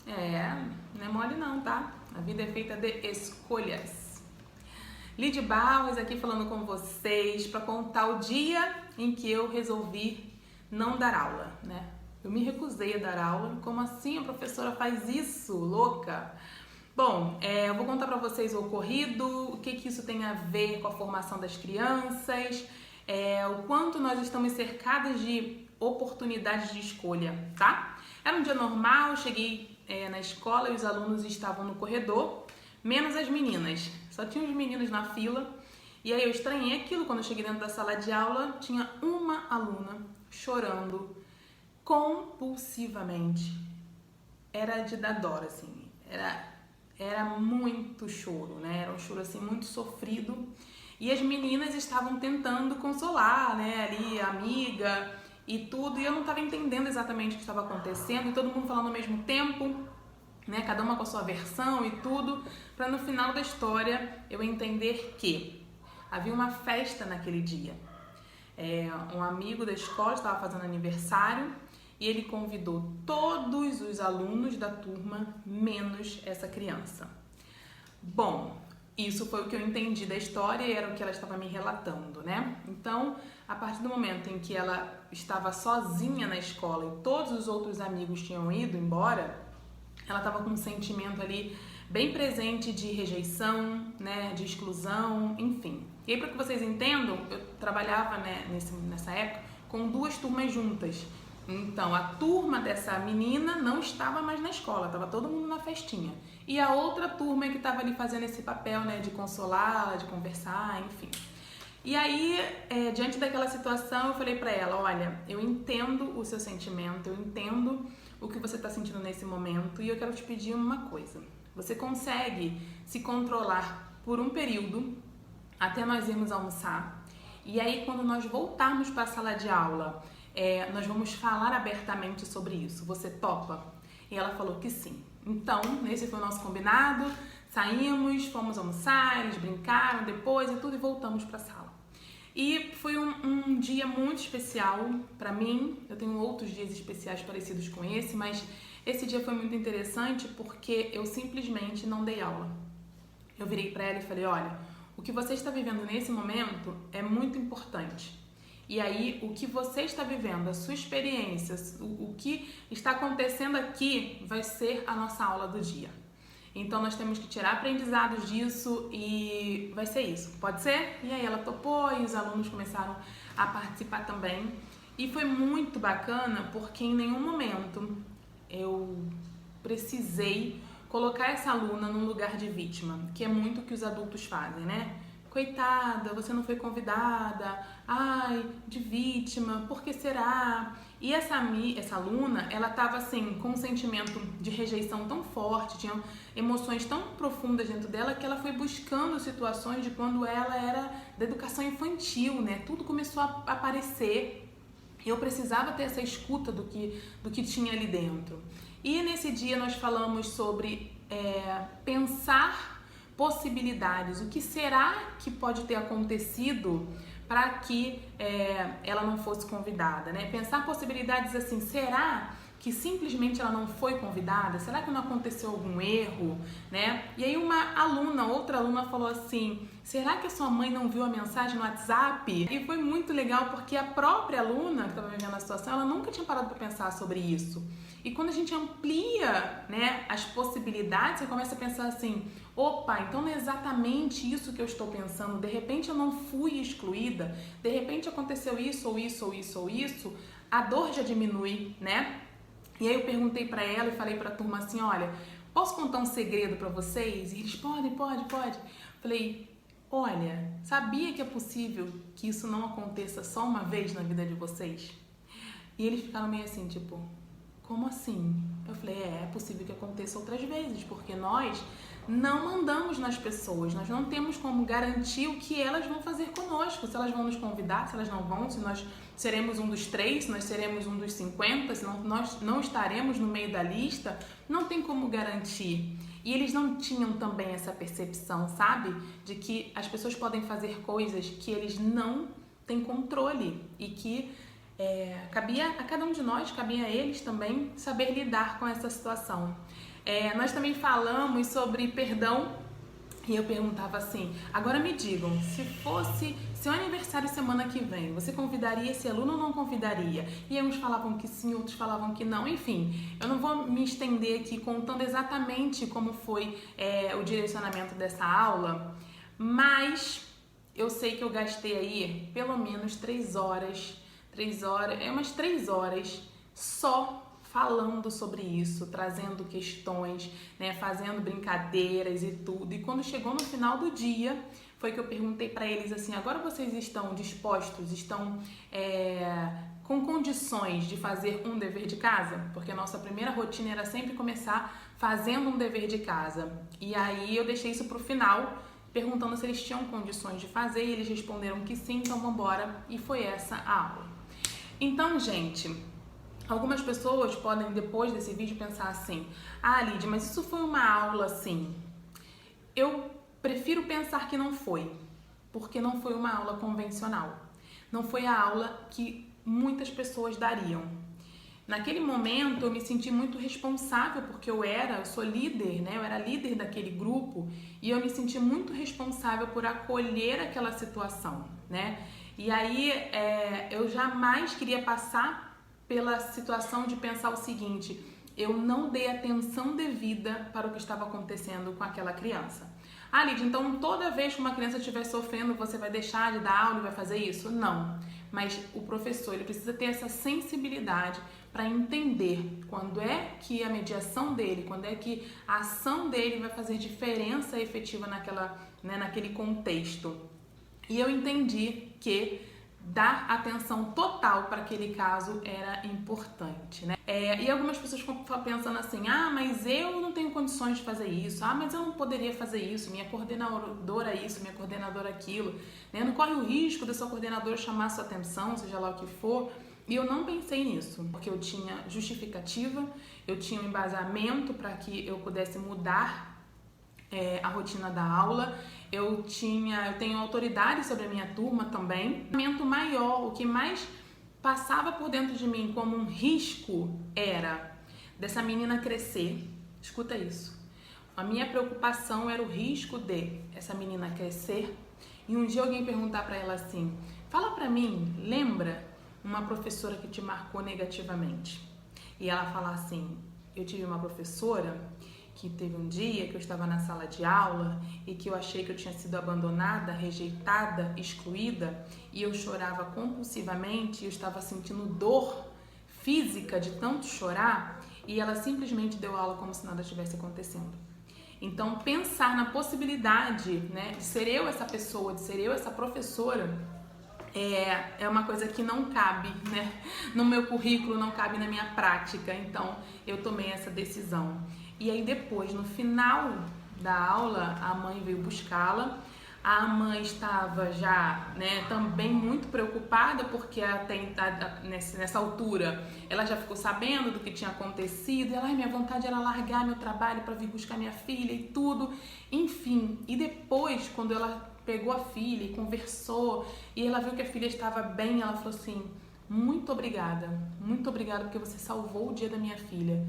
Não é mole não, tá? A vida é feita de escolhas. Lid Barros aqui falando com vocês para contar o dia em que eu resolvi não dar aula, né? Eu me recusei a dar aula. Como assim a professora faz isso, louca? Bom, eu vou contar para vocês o ocorrido, o que isso tem a ver com a formação das crianças, o quanto nós estamos cercadas de oportunidades de escolha, tá? Era um dia normal, eu cheguei na escola e os alunos estavam no corredor, menos as meninas. Só tinha os meninos na fila. E aí eu estranhei aquilo, quando eu cheguei dentro da sala de aula, tinha uma aluna chorando compulsivamente. Era de dar dó, assim, era muito choro, né? Era um choro assim muito sofrido. E as meninas estavam tentando consolar, né, ali a amiga e tudo, e eu não estava entendendo exatamente o que estava acontecendo, e todo mundo falando ao mesmo tempo, né, cada uma com a sua versão e tudo, para no final da história eu entender que havia uma festa naquele dia. Um amigo da escola estava fazendo aniversário e ele convidou todos os alunos da turma, menos essa criança. Bom, isso foi o que eu entendi da história e era o que ela estava me relatando, né? Então, a partir do momento em que ela estava sozinha na escola e todos os outros amigos tinham ido embora, ela estava com um sentimento ali bem presente de rejeição, né, de exclusão, enfim. E aí, para que vocês entendam, eu trabalhava, né, nessa época com duas turmas juntas. Então, a turma dessa menina não estava mais na escola, estava todo mundo na festinha. E a outra turma que estava ali fazendo esse papel, né, de consolá-la, de conversar, enfim. E aí, diante daquela situação, eu falei pra ela, olha, eu entendo o seu sentimento, eu entendo o que você está sentindo nesse momento e eu quero te pedir uma coisa. Você consegue se controlar por um período até nós irmos almoçar? E aí, quando nós voltarmos para a sala de aula, nós vamos falar abertamente sobre isso. Você topa? E ela falou que sim. Então, esse foi o nosso combinado. Saímos, fomos almoçar, eles brincaram depois e tudo e voltamos para a sala. E foi um dia muito especial para mim. Eu tenho outros dias especiais parecidos com esse, mas esse dia foi muito interessante porque eu simplesmente não dei aula. Eu virei para ela e falei, olha, o que você está vivendo nesse momento é muito importante. E aí, o que você está vivendo, a sua experiência, o que está acontecendo aqui vai ser a nossa aula do dia. Então, nós temos que tirar aprendizados disso e vai ser isso. Pode ser? E aí ela topou e os alunos começaram a participar também. E foi muito bacana porque em nenhum momento eu precisei colocar essa aluna num lugar de vítima, que é muito o que os adultos fazem, né? Coitada, você não foi convidada, ai, de vítima, por que será? E essa aluna, ela tava assim, com um sentimento de rejeição tão forte, tinha emoções tão profundas dentro dela, que ela foi buscando situações de quando ela era da educação infantil, né? Tudo começou a aparecer. Eu precisava ter essa escuta do que tinha ali dentro. E nesse dia nós falamos sobre pensar possibilidades, o que será que pode ter acontecido para que ela não fosse convidada, né? Pensar possibilidades assim, será que simplesmente ela não foi convidada? Será que não aconteceu algum erro, né? E aí outra aluna falou assim, será que a sua mãe não viu a mensagem no WhatsApp? E foi muito legal porque a própria aluna que estava vivendo a situação, ela nunca tinha parado para pensar sobre isso. E quando a gente amplia, né, as possibilidades, você começa a pensar assim, opa, então não é exatamente isso que eu estou pensando, de repente eu não fui excluída, de repente aconteceu isso, ou isso, ou isso, ou isso, a dor já diminui, né? E aí eu perguntei pra ela e falei pra turma assim, olha, posso contar um segredo pra vocês? E eles, pode. Falei, olha, sabia que é possível que isso não aconteça só uma vez na vida de vocês? E eles ficaram meio assim, tipo, como assim? Eu falei, é possível que aconteça outras vezes, porque nós não mandamos nas pessoas, nós não temos como garantir o que elas vão fazer conosco, se elas vão nos convidar, se elas não vão, se nós seremos um dos 3, se nós seremos um dos 50, se nós não estaremos no meio da lista, não tem como garantir. E eles não tinham também essa percepção, sabe? De que as pessoas podem fazer coisas que eles não têm controle e que cabia a cada um de nós, cabia a eles também saber lidar com essa situação. Nós também falamos sobre perdão. E eu perguntava assim, agora me digam, se fosse seu aniversário semana que vem, você convidaria esse aluno ou não convidaria? E uns falavam que sim, outros falavam que não, enfim. Eu não vou me estender aqui contando exatamente como foi o direcionamento dessa aula, mas eu sei que eu gastei aí pelo menos 3 horas, umas 3 horas só falando sobre isso, trazendo questões, né, fazendo brincadeiras e tudo. E quando chegou no final do dia, foi que eu perguntei para eles assim, agora vocês estão dispostos, estão com condições de fazer um dever de casa? Porque a nossa primeira rotina era sempre começar fazendo um dever de casa. E aí eu deixei isso pro final, perguntando se eles tinham condições de fazer, e eles responderam que sim, então vamos embora. E foi essa a aula. Então, gente, algumas pessoas podem, depois desse vídeo, pensar assim, Lídia, mas isso foi uma aula assim? Eu prefiro pensar que não foi, porque não foi uma aula convencional. Não foi a aula que muitas pessoas dariam. Naquele momento, eu me senti muito responsável, porque eu sou líder, né? Eu era líder daquele grupo, e eu me senti muito responsável por acolher aquela situação, né? E aí, eu jamais queria passar pela situação de pensar o seguinte, eu não dei atenção devida para o que estava acontecendo com aquela criança. Lídia, então toda vez que uma criança estiver sofrendo, você vai deixar de dar aula e vai fazer isso? Não. Mas o professor, ele precisa ter essa sensibilidade para entender quando é que a mediação dele, quando é que a ação dele vai fazer diferença efetiva naquele contexto. E eu entendi que dar atenção total para aquele caso era importante, né? E algumas pessoas ficam pensando assim, mas eu não tenho condições de fazer isso, mas eu não poderia fazer isso, minha coordenadora isso, minha coordenadora aquilo, né? Não corre o risco da sua coordenadora chamar sua atenção, seja lá o que for. E eu não pensei nisso, porque eu tinha justificativa, eu tinha um embasamento para que eu pudesse mudar a rotina da aula, eu tenho autoridade sobre a minha turma também. O maior, o que mais passava por dentro de mim como um risco era dessa menina crescer. Escuta isso. A minha preocupação era o risco de essa menina crescer e um dia alguém perguntar para ela assim, fala para mim, lembra uma professora que te marcou negativamente? E ela falar assim, eu tive uma professora que teve um dia que eu estava na sala de aula e que eu achei que eu tinha sido abandonada, rejeitada, excluída, e eu chorava compulsivamente, eu estava sentindo dor física de tanto chorar, e ela simplesmente deu aula como se nada estivesse acontecendo. Então, pensar na possibilidade, né, de ser eu essa pessoa, de ser eu essa professora, é uma coisa que não cabe, né, no meu currículo, não cabe na minha prática. Então, eu tomei essa decisão. E aí depois, no final da aula, a mãe veio buscá-la. A mãe estava já, né, também muito preocupada, porque nessa altura ela já ficou sabendo do que tinha acontecido. Ela, minha vontade era largar meu trabalho para vir buscar minha filha e tudo. Enfim, e depois, quando ela pegou a filha e conversou, e ela viu que a filha estava bem, ela falou assim, muito obrigada porque você salvou o dia da minha filha.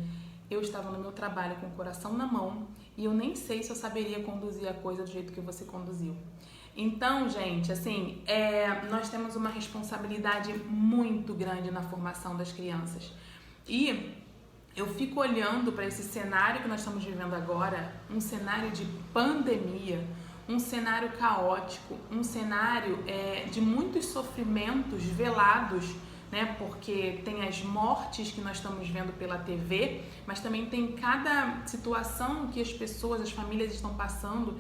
Eu estava no meu trabalho com o coração na mão e eu nem sei se eu saberia conduzir a coisa do jeito que você conduziu. Então, gente, assim, nós temos uma responsabilidade muito grande na formação das crianças. E eu fico olhando para esse cenário que nós estamos vivendo agora, um cenário de pandemia, um cenário caótico, um cenário de muitos sofrimentos velados, né? Porque tem as mortes que nós estamos vendo pela TV, mas também tem cada situação que as pessoas, as famílias estão passando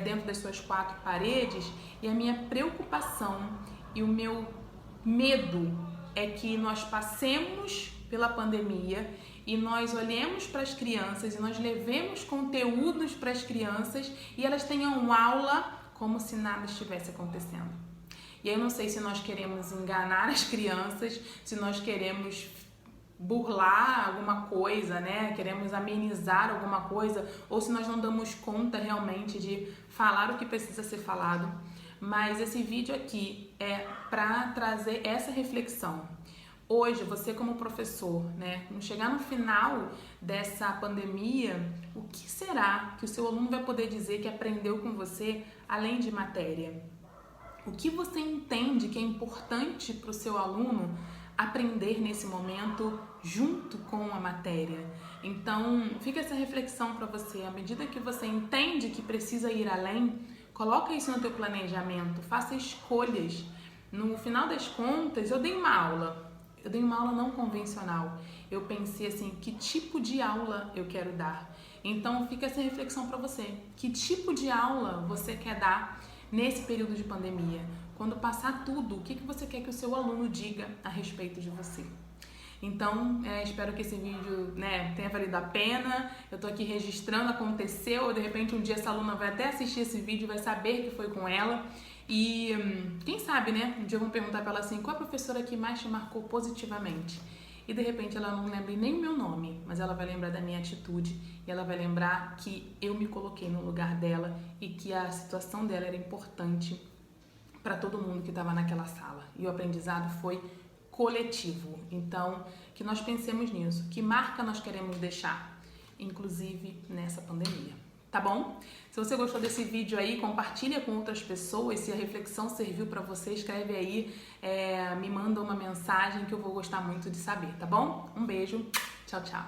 dentro das suas 4 paredes, e a minha preocupação e o meu medo é que nós passemos pela pandemia e nós olhemos para as crianças e nós levemos conteúdos para as crianças e elas tenham aula como se nada estivesse acontecendo. E aí eu não sei se nós queremos enganar as crianças, se nós queremos burlar alguma coisa, né? Queremos amenizar alguma coisa, ou se nós não damos conta realmente de falar o que precisa ser falado. Mas esse vídeo aqui é para trazer essa reflexão. hoje, você como professor, né, quando chegar no final dessa pandemia, o que será que o seu aluno vai poder dizer que aprendeu com você além de matéria? O que você entende que é importante para o seu aluno aprender nesse momento junto com a matéria? Então, fica essa reflexão para você. À medida que você entende que precisa ir além, coloca isso no teu planejamento, faça escolhas. No final das contas, eu dei uma aula não convencional. Eu pensei assim, que tipo de aula eu quero dar? Então, fica essa reflexão para você. Que tipo de aula você quer dar nesse período de pandemia? Quando passar tudo, o que você quer que o seu aluno diga a respeito de você? Então, espero que esse vídeo, né, tenha valido a pena. Eu tô aqui registrando, aconteceu. De repente, um dia essa aluna vai até assistir esse vídeo, vai saber que foi com ela. E quem sabe, né? Um dia eu vou perguntar pra ela assim, qual a professora que mais te marcou positivamente? E de repente ela não lembra nem o meu nome, mas ela vai lembrar da minha atitude e ela vai lembrar que eu me coloquei no lugar dela e que a situação dela era importante para todo mundo que estava naquela sala. E o aprendizado foi coletivo. Então, que nós pensemos nisso. Que marca nós queremos deixar, inclusive nessa pandemia. Tá bom? Se você gostou desse vídeo aí, compartilha com outras pessoas. Se a reflexão serviu para você, escreve aí, me manda uma mensagem que eu vou gostar muito de saber, tá bom? Um beijo, tchau, tchau.